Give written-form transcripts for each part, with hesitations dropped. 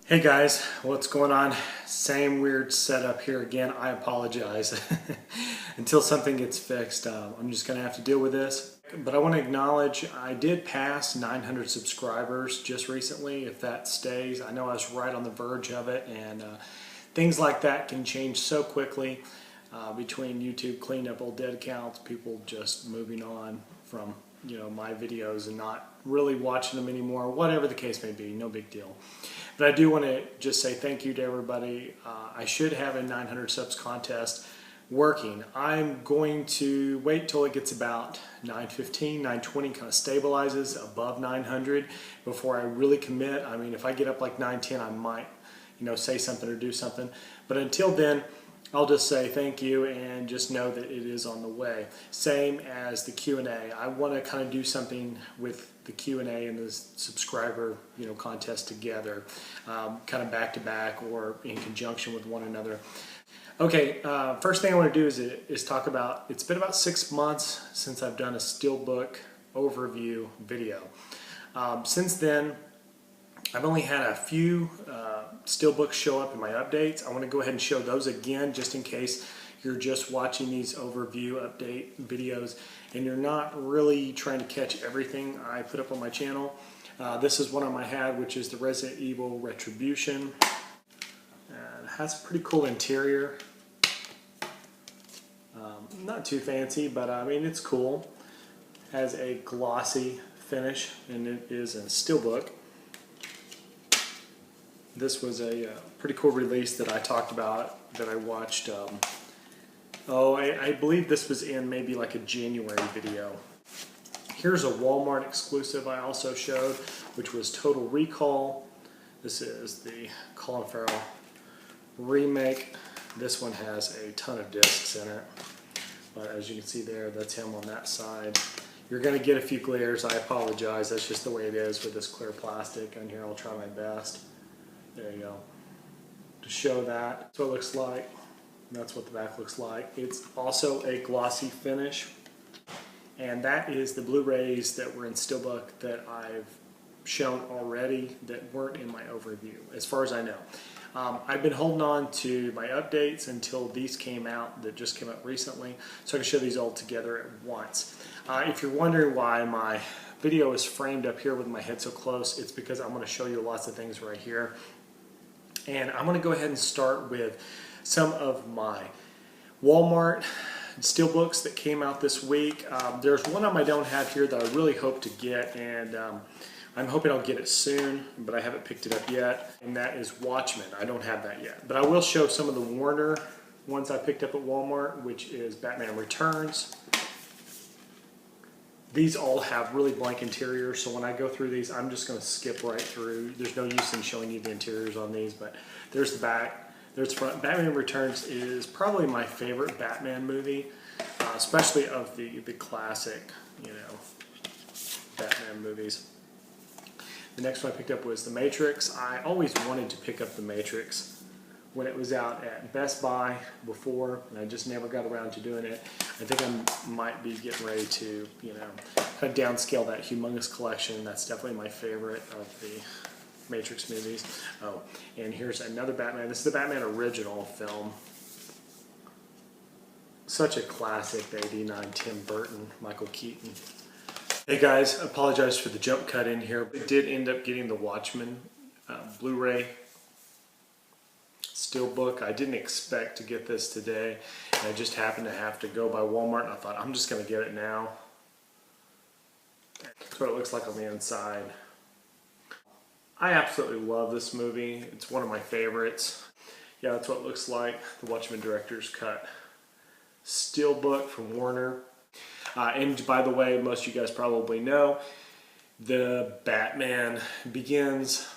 Hey guys, what's going on? Same weird setup here again. I apologize. Until something gets fixed, I'm just going to have to deal with this. But I want to acknowledge I did pass 900 subscribers just recently. If that stays, I know I was right on the verge of it, and things like that can change so quickly between YouTube cleaning up old dead accounts, people just moving on from my videos and not really watching them anymore, whatever the case may be, no big deal. But I do want to just say thank you to everybody. I should have a 900 subs contest working. I'm going to wait till it gets about 915, 920, kind of stabilizes above 900 before I really commit. I mean, if I get up like 910, I might, say something or do something. But until then, I'll just say thank you and just know that it is on the way. Same as the Q&A. I want to kind of do something with the Q&A and the subscriber contest together, kind of back to back or in conjunction with one another. Okay, first thing I want to do is talk about, it's been about 6 months since I've done a Steelbook overview video. Since then, I've only had a few Steelbooks show up in my updates. I want to go ahead and show those again just in case you're just watching these overview update videos and you're not really trying to catch everything I put up on my channel. This is one I had, which is the Resident Evil Retribution. And it has a pretty cool interior. Not too fancy, but I mean it's cool. Has a glossy finish and it is a Steelbook. This was a pretty cool release that I talked about, that I watched. I believe this was in maybe like a January video. Here's a Walmart exclusive I also showed, which was Total Recall. This is the Colin Farrell remake. This one has a ton of discs in it. But as you can see there, that's him on that side. You're going to get a few glares. I apologize. That's just the way it is with this clear plastic. On here, I'll try my best. There you go. To show that. That's what it looks like. That's what the back looks like. It's also a glossy finish. And that is the Blu-rays that were in Steelbook that I've shown already that weren't in my overview, as far as I know. I've been holding on to my updates until these came out, that just came out recently, so I can show these all together at once. If you're wondering why my video is framed up here with my head so close, it's because I'm going to show you lots of things right here. And I'm going to go ahead and start with some of my Walmart Steelbooks that came out this week. There's one of them I don't have here that I really hope to get, and I'm hoping I'll get it soon, but I haven't picked it up yet, and that is Watchmen. I don't have that yet. But I will show some of the Warner ones I picked up at Walmart, which is Batman Returns. These all have really blank interiors, so when I go through these, I'm just going to skip right through. There's no use in showing you the interiors on these, but there's the back, there's the front. Batman Returns is probably my favorite Batman movie, especially of the classic, Batman movies. The next one I picked up was The Matrix. I always wanted to pick up The Matrix when it was out at Best Buy before, and I just never got around to doing it. I think I might be getting ready to, kind of downscale that humongous collection. That's definitely my favorite of the Matrix movies. Oh, and here's another Batman. This is the Batman original film. Such a classic, the '89 Tim Burton, Michael Keaton. Hey guys, I apologize for the jump cut in here. I did end up getting the Watchmen Blu-ray Steelbook. I didn't expect to get this today, and I just happened to have to go by Walmart, and I thought I'm just going to get it now. That's what it looks like on the inside. I absolutely love this movie. It's one of my favorites. Yeah, that's what it looks like. The Watchmen Director's Cut Steelbook from Warner. And by the way, most of you guys probably know, the Batman Begins,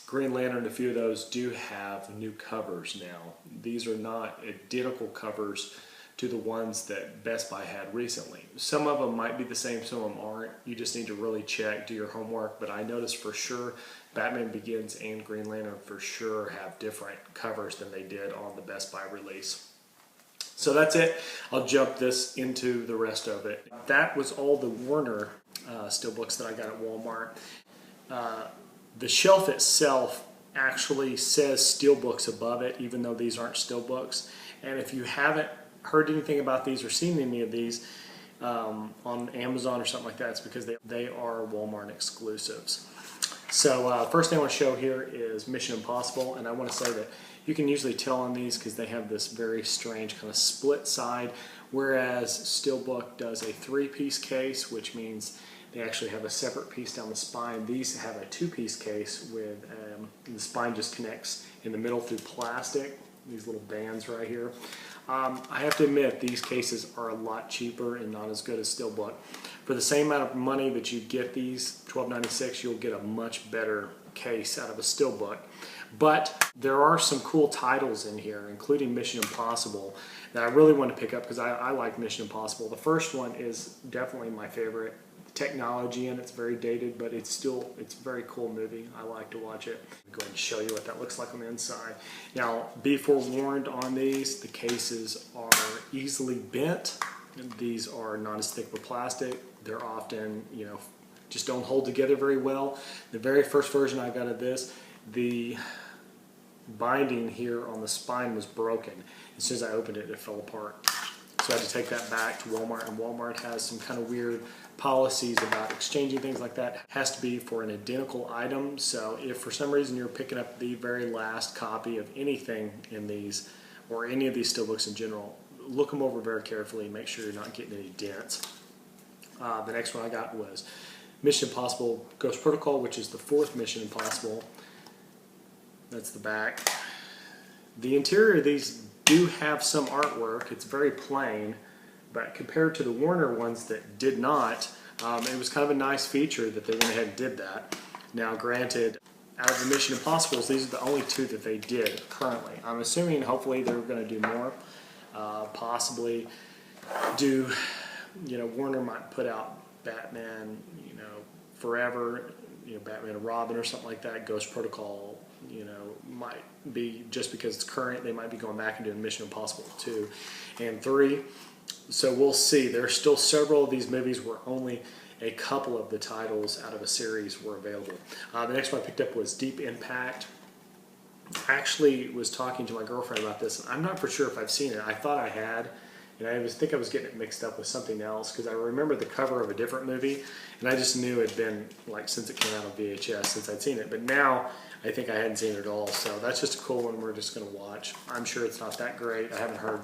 Green Lantern, a few of those do have new covers now. These are not identical covers to the ones that Best Buy had recently. Some of them might be the same, some of them aren't. You just need to really check, do your homework. But I noticed for sure Batman Begins and Green Lantern for sure have different covers than they did on the Best Buy release. So that's it. I'll jump this into the rest of it. That was all the Warner Steelbooks that I got at Walmart. The shelf itself actually says Steelbooks above it, even though these aren't Steelbooks. And if you haven't heard anything about these or seen any of these on Amazon or something like that, it's because they are Walmart exclusives. So first thing I want to show here is Mission Impossible, and I want to say that you can usually tell on these because they have this very strange kind of split side, whereas Steelbook does a 3-piece case, which means they actually have a separate piece down the spine. These have a 2-piece case with the spine just connects in the middle through plastic, these little bands right here. I have to admit, these cases are a lot cheaper and not as good as Steelbook. For the same amount of money that you get these, $12.96, you'll get a much better case out of a Steelbook. But there are some cool titles in here, including Mission Impossible, that I really want to pick up because I like Mission Impossible. The first one is definitely my favorite. The technology in it's very dated, but it's a very cool movie. I like to watch it. I'm going to show you what that looks like on the inside. Now, be forewarned on these, the cases are easily bent. These are not as thick with plastic. They're often, just don't hold together very well. The very first version I got of this, the binding here on the spine was broken. As soon as I opened it, it fell apart. So I had to take that back to Walmart, and Walmart has some kind of weird policies about exchanging things like that. It has to be for an identical item. So if for some reason you're picking up the very last copy of anything in these, or any of these Steelbooks in general, look them over very carefully and make sure you're not getting any dents. The next one I got was Mission Impossible Ghost Protocol, which is the 4th Mission Impossible. That's the back. The interior of these do have some artwork. It's very plain, but compared to the Warner ones that did not, it was kind of a nice feature that they went ahead and did that. Now granted, out of the Mission Impossibles, these are the only 2 that they did currently. I'm assuming hopefully they're going to do more. Possibly do, Warner might put out Batman, Forever, Batman and Robin or something like that. Ghost Protocol, might be, just because it's current, they might be going back and doing Mission Impossible 2 and 3. So we'll see. There's still several of these movies where only a couple of the titles out of a series were available. The next one I picked up was Deep Impact. I actually was talking to my girlfriend about this. I'm not for sure if I've seen it. I thought I had, and I think I was getting it mixed up with something else because I remember the cover of a different movie, and I just knew it had been, since it came out on VHS, since I'd seen it. But now I think I hadn't seen it at all, so that's just a cool one we're just going to watch. I'm sure it's not that great. I haven't heard,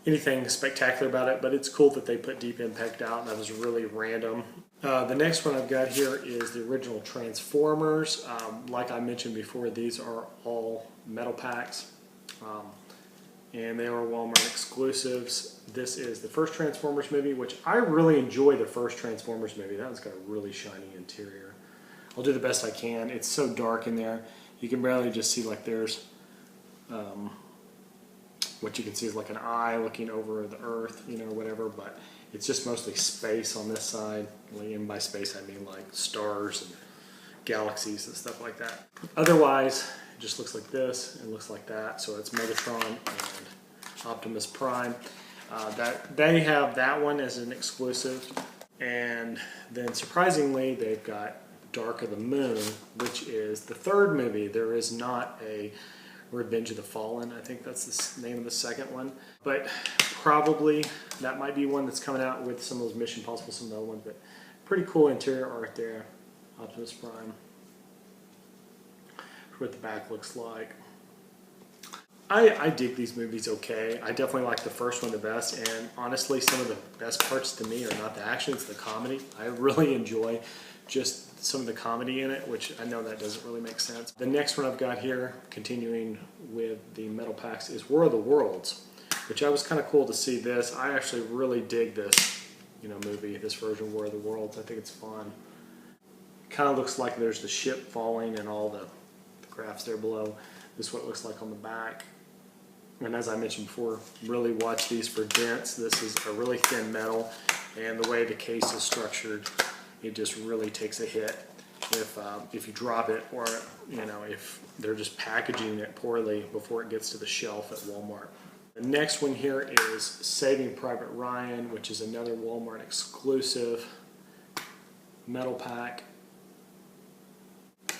anything spectacular about it, but it's cool that they put Deep Impact out, and that was really random. The next one I've got here is the original Transformers. Like I mentioned before, these are all metal packs, and they are Walmart exclusives. This is the first Transformers movie, which I really enjoy the first Transformers movie. That one's got a really shiny interior. I'll do the best I can. It's so dark in there. You can barely just see, there's what you can see is like an eye looking over the earth, whatever, but it's just mostly space on this side. And by space I mean like stars and galaxies and stuff like that. Otherwise, it just looks like this and looks like that. So it's Megatron and Optimus Prime. They have that one as an exclusive. And then surprisingly, they've got Dark of the Moon, which is the 3rd movie. There is not a Revenge of the Fallen. I think that's the name of the 2nd one. But probably that might be one that's coming out with some of those Mission Impossible, some of the other ones. But pretty cool interior art there. Optimus Prime. What the back looks like. I dig these movies okay. I definitely like the first one the best, and honestly some of the best parts to me are not the action, it's the comedy. I really enjoy just some of the comedy in it, which I know that doesn't really make sense. The next one I've got here, continuing with the metal packs, is War of the Worlds, which I was kind of cool to see this. I actually really dig this, movie, this version of War of the Worlds. I think it's fun. Kind of looks like there's the ship falling and all the graphs there below. This is what it looks like on the back. And as I mentioned before, really watch these for dents. This is a really thin metal, and the way the case is structured, it just really takes a hit if you drop it, or if they're just packaging it poorly before it gets to the shelf at Walmart. The next one here is Saving Private Ryan, which is another Walmart exclusive metal pack. There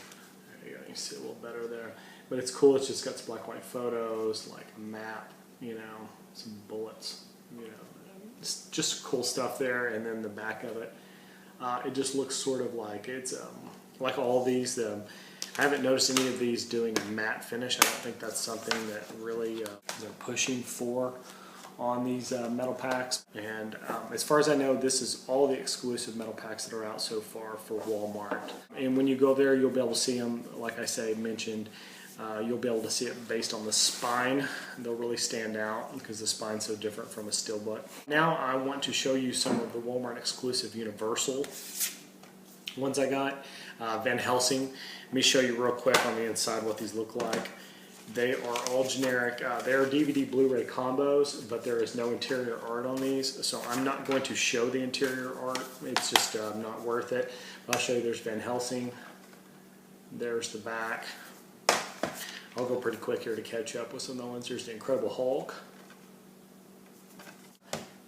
you go. you see a little better there. But it's cool. It's just got some black and white photos, like a map, you know, some bullets, you know, it's just cool stuff there. And then the back of it, it just looks sort of like it's like all these. I haven't noticed any of these doing a matte finish. I don't think that's something that really they're pushing for on these metal packs. And as far as I know, this is all the exclusive metal packs that are out so far for Walmart. And when you go there, you'll be able to see them, like I mentioned, you'll be able to see it based on the spine. They'll really stand out because the spine's so different from a Steelbook. Now I want to show you some of the Walmart exclusive Universal ones I got. Van Helsing. Let me show you real quick on the inside what these look like. They are all generic. They are DVD Blu-ray combos, but there is no interior art on these, so I'm not going to show the interior art. It's just not worth it. I'll show you. There's Van Helsing. There's the back. I'll go pretty quick here to catch up with some of the ones. There's the Incredible Hulk.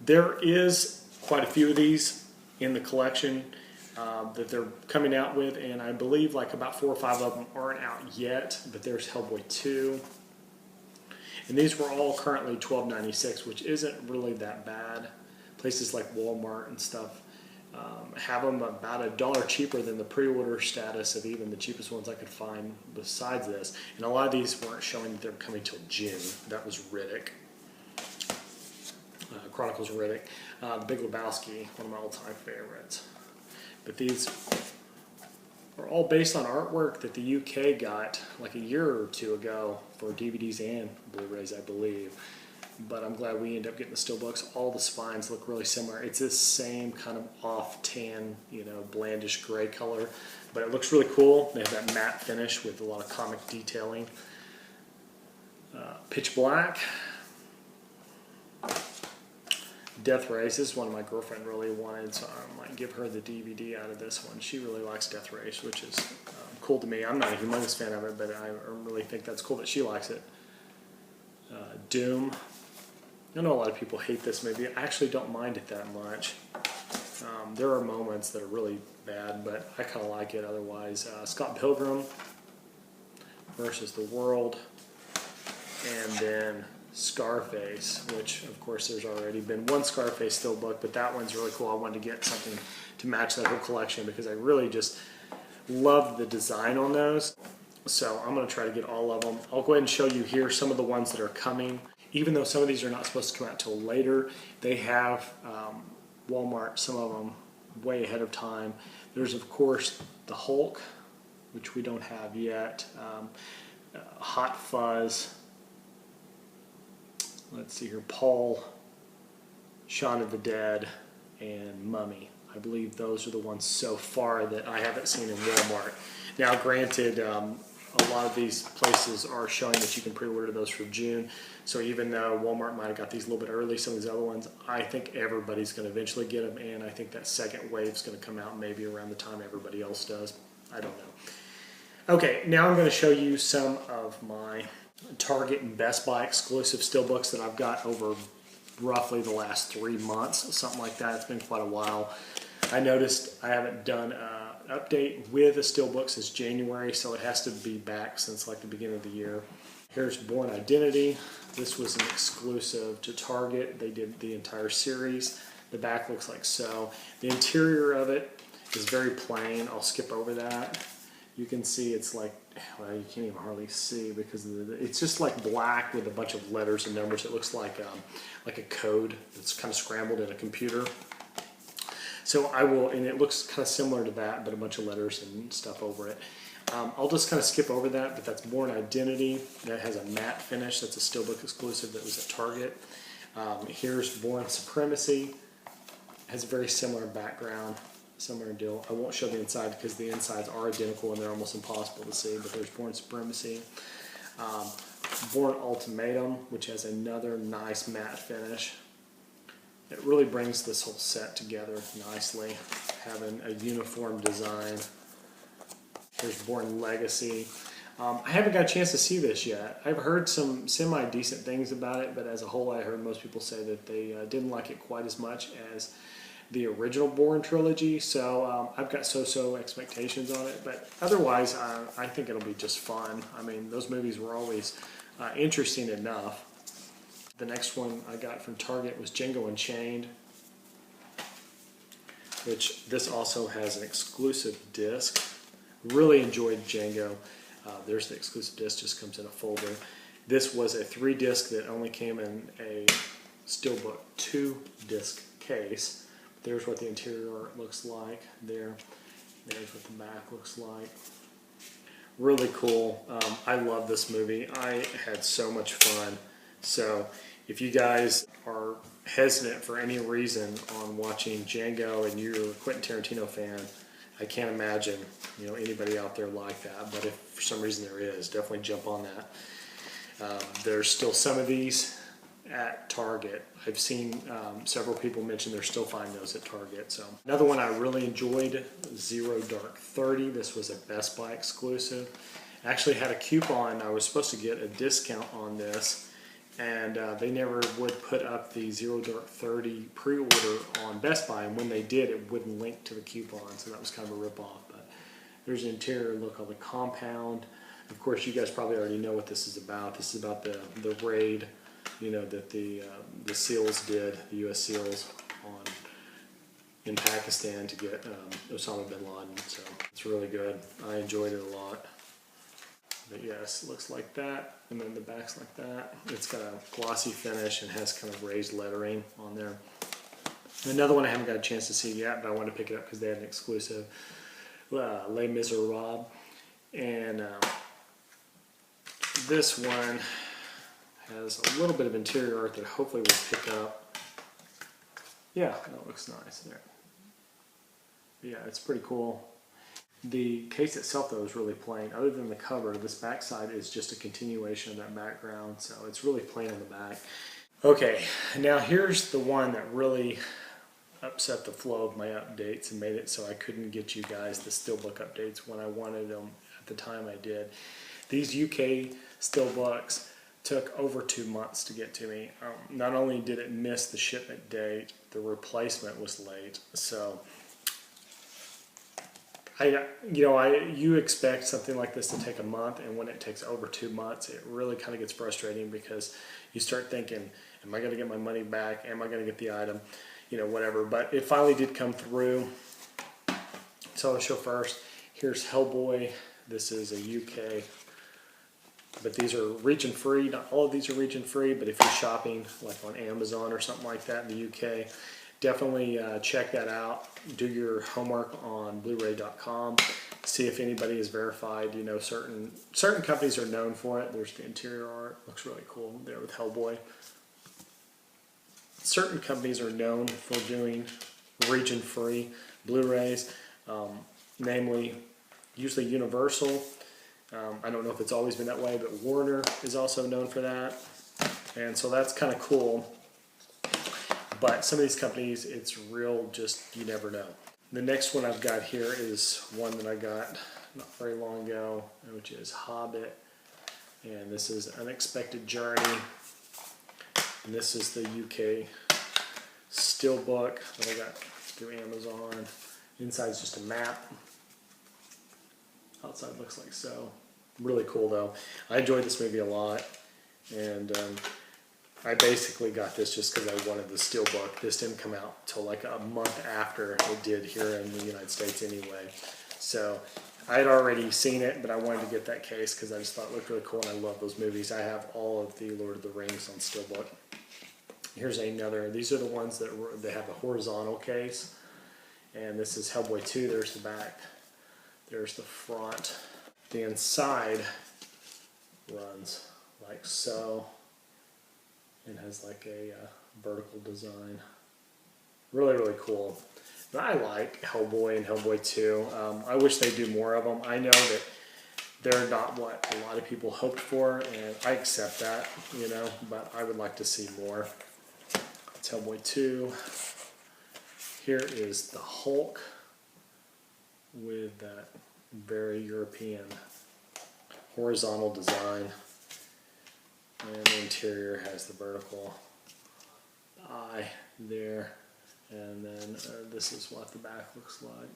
There is quite a few of these in the collection that they're coming out with, and I believe like about 4 or 5 of them aren't out yet, but there's Hellboy 2. And these were all currently $12.96, which isn't really that bad. Places like Walmart and stuff have them about $1 cheaper than the pre-order status of even the cheapest ones I could find besides this. And a lot of these weren't showing that they were coming till June. That was Riddick. Chronicles of Riddick. The Big Lebowski, one of my all-time favorites. But these are all based on artwork that the UK got like a year or two ago for DVDs and Blu-rays, I believe. But I'm glad we ended up getting the Steelbooks. All the spines look really similar. It's this same kind of off tan, you know, blandish gray color. But it looks really cool. They have that matte finish with a lot of comic detailing. Pitch Black. Death Race. This is one my girlfriend really wanted, so I might give her the DVD out of this one. She really likes Death Race, which is cool to me. I'm not a humongous fan of it, but I really think that's cool that she likes it. Doom. I know a lot of people hate this movie. I actually don't mind it that much. There are moments that are really bad, but I kind of like it otherwise. Scott Pilgrim versus the World, and then Scarface, which of course there's already been one Scarface Steelbook, but that one's really cool. I wanted to get something to match that whole collection because I really just love the design on those. So I'm going to try to get all of them. I'll go ahead and show you here some of the ones that are coming. Even though some of these are not supposed to come out till later, they have Walmart, some of them way ahead of time. There's of course the Hulk, which we don't have yet. Hot Fuzz. Let's see here, Paul, Shaun of the Dead, and Mummy. I believe those are the ones so far that I haven't seen in Walmart. Now granted, a lot of these places are showing that you can pre-order those for June. So even though Walmart might have got these a little bit early, some of these other ones, I think everybody's going to eventually get them, and I think that second wave's going to come out maybe around the time everybody else does. I don't know. Okay, now I'm going to show you some of my Target and Best Buy exclusive Steelbooks that I've got over roughly the last 3 months, something like that. It's been quite a while. I noticed I haven't done an update with a Steelbook since January, so it has to be back since like the beginning of the year. Here's Born Identity. This was an exclusive to Target. They did the entire series. The back looks like so. The interior of it is very plain. I'll skip over that. You can see it's like, well, you can't even hardly see because of it's just like black with a bunch of letters and numbers. It looks like a code that's kind of scrambled in a computer. So I will, and it looks kind of similar to that, but a bunch of letters and stuff over it. I'll just kind of skip over that, but that's Born Identity. That has a matte finish. That's a Steelbook exclusive that was at Target. Here's Born Supremacy. Has a very similar background, similar deal. I won't show the inside because the insides are identical and they're almost impossible to see, but there's Born Supremacy. Born Ultimatum, which has another nice matte finish. It really brings this whole set together nicely, having a uniform design. There's Born Legacy. I haven't got a chance to see this yet. I've heard some semi-decent things about it, but as a whole I heard most people say that they didn't like it quite as much as the original Bourne trilogy, so I've got so-so expectations on it, but otherwise I think it'll be just fun. I mean, those movies were always interesting enough. The next one I got from Target was Django Unchained, which this also has an exclusive disc. Really enjoyed Django. There's the exclusive disc, just comes in a folder. This was a 3-disc that only came in a Steelbook 2-disc case. There's what the interior art looks like there. There's what the back looks like. Really cool. I love this movie. I had so much fun. So if you guys are hesitant for any reason on watching Django and you're a Quentin Tarantino fan, I can't imagine anybody out there like that. But if for some reason there is, definitely jump on that. There's still some of these at Target. I've seen several people mention they're still finding those at Target. So another one I really enjoyed, Zero Dark 30. This was a Best Buy exclusive. I actually had a coupon. I was supposed to get a discount on this, and they never would put up the Zero Dark 30 pre-order on Best Buy, and when they did, it wouldn't link to the coupon, so that was kind of a rip-off. But there's an interior look of the compound. Of course, you guys probably already know what this is about. This is about the raid, that the SEALs did, the U.S. SEALs in Pakistan to get Osama bin Laden. So it's really good. I enjoyed it a lot. But yes, it looks like that, and then the back's like that. It's got a glossy finish and has kind of raised lettering on there. Another one I haven't got a chance to see yet, but I wanted to pick it up because they had an exclusive, Les Miserables. And this one has a little bit of interior art that hopefully will pick up. Yeah, that looks nice there. Yeah, it's pretty cool. The case itself, though, is really plain. Other than the cover, this backside is just a continuation of that background, so it's really plain on the back. Okay, now here's the one that really upset the flow of my updates and made it so I couldn't get you guys the Steelbook updates when I wanted them at the time I did. These UK Steelbooks took over 2 months to get to me. Not only did it miss the shipment date, the replacement was late. So you expect something like this to take a month, and when it takes over 2 months, it really kind of gets frustrating because you start thinking, am I going to get my money back? Am I going to get the item? Whatever. But it finally did come through. So I'll show first. Here's Hellboy. This is a UK, but these are region free. Not all of these are region free, but if you're shopping like on Amazon or something like that in the UK, definitely check that out. Do your homework on Blu-ray.com. See if anybody is verified. Certain companies are known for it. There's the interior art. Looks really cool there with Hellboy. Certain companies are known for doing region-free Blu-rays, namely usually Universal. I don't know if it's always been that way, but Warner is also known for that. And so that's kind of cool. But some of these companies, it's real, just you never know. The next one I've got here is one that I got not very long ago, which is Hobbit. And this is Unexpected Journey. And this is the UK Steelbook that I got through Amazon. Inside is just a map. Outside looks like so. Really cool though. I enjoyed this movie a lot. And I basically got this just because I wanted the Steelbook. This didn't come out till like a month after it did here in the United States anyway. So I had already seen it, but I wanted to get that case because I just thought it looked really cool, and I love those movies. I have all of the Lord of the Rings on Steelbook. Here's another. These are the ones that they have a horizontal case, and this is Hellboy 2. There's the back. There's the front. The inside runs like so, and has like a vertical design. Really, really cool. And I like Hellboy and Hellboy 2. I wish they'd do more of them. I know that they're not what a lot of people hoped for, and I accept that, but I would like to see more. It's Hellboy 2. Here is the Hulk with that very European horizontal design. And the interior has the vertical eye there. And then this is what the back looks like.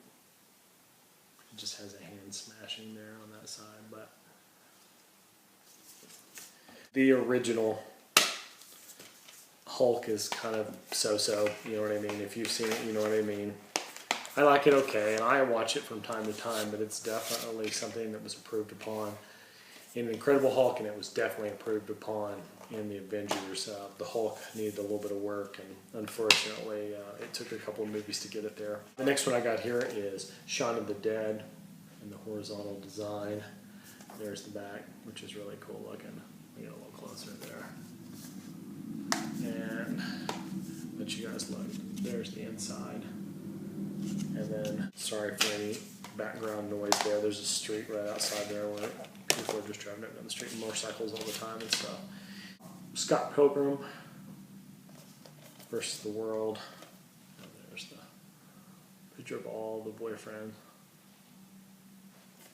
It just has a hand smashing there on that side, but the original Hulk is kind of so-so, you know what I mean? If you've seen it, you know what I mean. I like it okay, and I watch it from time to time, but it's definitely something that was improved upon in the Incredible Hulk, and it was definitely improved upon in the Avengers. The Hulk needed a little bit of work, and unfortunately, it took a couple of movies to get it there. The next one I got here is Shaun of the Dead in the horizontal design. There's the back, which is really cool looking. I'll get a little closer there. And let you guys look. There's the inside. And then, sorry for any background noise there. There's a street right outside there where people are just driving up down the street, motorcycles all the time and stuff. Scott Pilgrim versus the World. And there's the picture of all the boyfriends.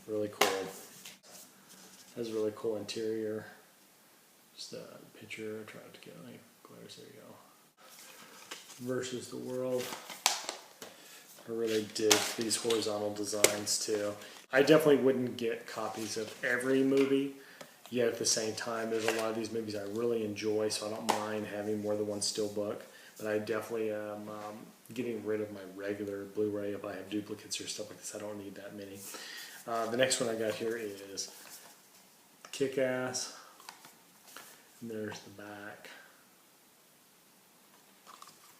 Really cool. Has a really cool interior. Just a picture. I tried to get any glares. There you go. Versus the World. I really dig these horizontal designs too. I definitely wouldn't get copies of every movie, yet at the same time, there's a lot of these movies I really enjoy, so I don't mind having more than one Steelbook. But I definitely am getting rid of my regular Blu-ray if I have duplicates or stuff like this. I don't need that many. The next one I got here is Kick-Ass. And there's the back.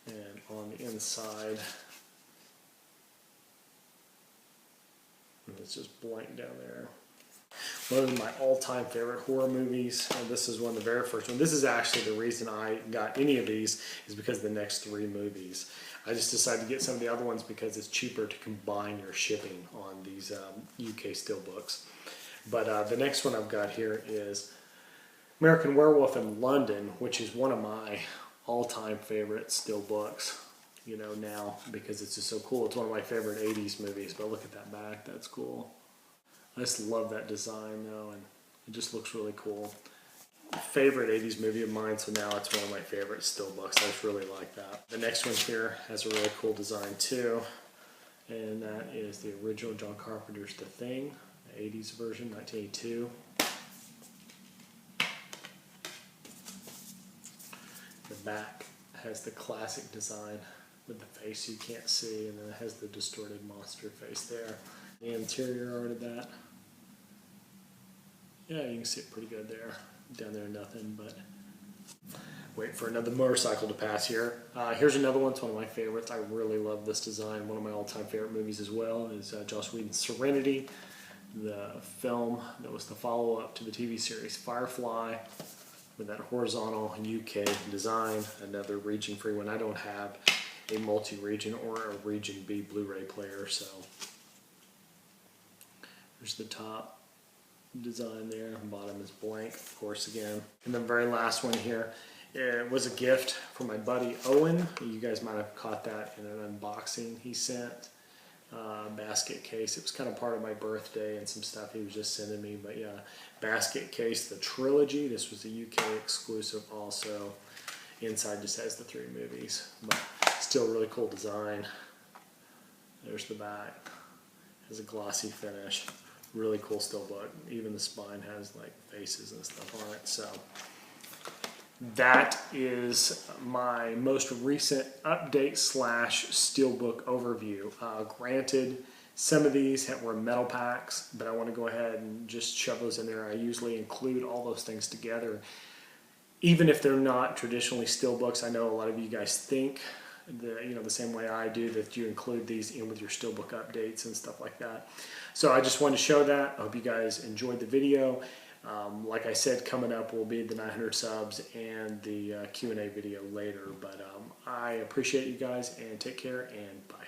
And on the inside, it's just blank down there. One of my all-time favorite horror movies, and this is one of the very first ones. This is actually the reason I got any of these, is because of the next three movies. I just decided to get some of the other ones because it's cheaper to combine your shipping on these UK Steelbooks. But the next one I've got here is American Werewolf in London, which is one of my all-time favorite Steelbooks. You know, now, because it's just so cool. It's one of my favorite 80s movies, but look at that back, that's cool. I just love that design though, and it just looks really cool. Favorite 80s movie of mine, so now it's one of my favorite Steelbooks. I just really like that. The next one here has a really cool design too, and that is the original John Carpenter's The Thing, the 80s version, 1982. The back has the classic design with the face you can't see, and then it has the distorted monster face there. The interior art of that, yeah, you can see it pretty good there. Down there, nothing, but wait for another motorcycle to pass here. Here's another one. It's one of my favorites. I really love this design. One of my all-time favorite movies as well is Joss Whedon's Serenity, the film that was the follow-up to the TV series Firefly, with that horizontal UK design. Another region-free one. I don't have a multi-region or a region B Blu-ray player, so there's the top design there, the bottom is blank, of course, again. And the very last one here, it was a gift from my buddy Owen. You guys might have caught that in an unboxing he sent. Basket case. It was kind of part of my birthday and some stuff he was just sending me, but yeah, basket case, the trilogy. This was a UK exclusive also. Inside just has the three movies, but still really cool design. There's the back. Has a glossy finish. Really cool Steelbook. Even the spine has like faces and stuff on it. So that is my most recent update slash Steelbook overview. Granted, some of these were metal packs, but I want to go ahead and just shove those in there. I usually include all those things together. Even if they're not traditionally Steelbooks, I know a lot of you guys think the same way I do, that you include these in with your Steelbook updates and stuff like that. So I just wanted to show that. I hope you guys enjoyed the video. Like I said, coming up will be the 900 subs and the Q&A video later. But I appreciate you guys, and take care, and bye.